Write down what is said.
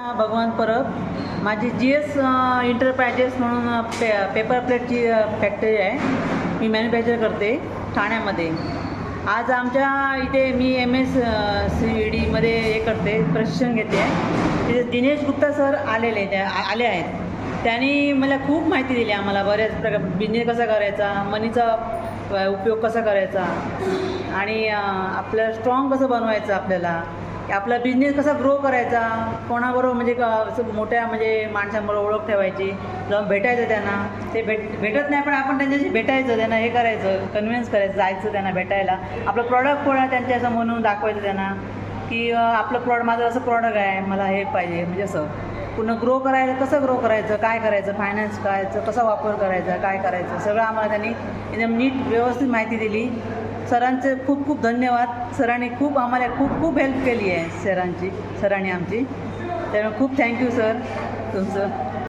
भगवान परब माझी GS enterprises म्हणून पेपर प्लेटची फॅक्टरी आहे. मी मॅन्युफॅक्चर करते ठाण्यामध्ये. आज आमच्या इथे मी MSCVDमध्ये हे करते, प्रशिक्षण घेते आहे. तिथे दिनेश गुप्ता सर आले आहेत. त्यांनी मला खूप माहिती दिली आम्हाला, बऱ्याच प्रकार बिझनेस कसा करायचा, मनीचा उपयोग कसा करायचा आणि आपलं स्ट्रॉंग कसं बनवायचं, आपला बिझनेस कसा ग्रो करायचा, कोणाबरोबर म्हणजे मोठ्या माणसांबरोबर ओळख ठेवायची, जाऊन भेटायचं त्यांना. ते भेटत नाही पण आपण त्यांच्याशी भेटायचं, त्यांना हे करायचं, कन्व्हिन्स करायचं, जायचं त्यांना भेटायला. आपलं प्रॉडक्ट कोणा त्यांच्या असं म्हणून दाखवायचं त्यांना की आपलं माझं असं प्रॉडक्ट आहे, मला हे पाहिजे. म्हणजे असं पुन्हा ग्रो करायला कसं ग्रो करायचं, काय करायचं, फायनान्स करायचं, कसा वापर करायचा, काय करायचं, सगळं आम्हाला त्यांनी एकदम नीट व्यवस्थित माहिती दिली. सरांचे खूप खूप धन्यवाद. सरांनी आम्हाला खूप हेल्प केली आहे. सरांनी आमची. त्यामुळे खूप थँक्यू सर तुमचं.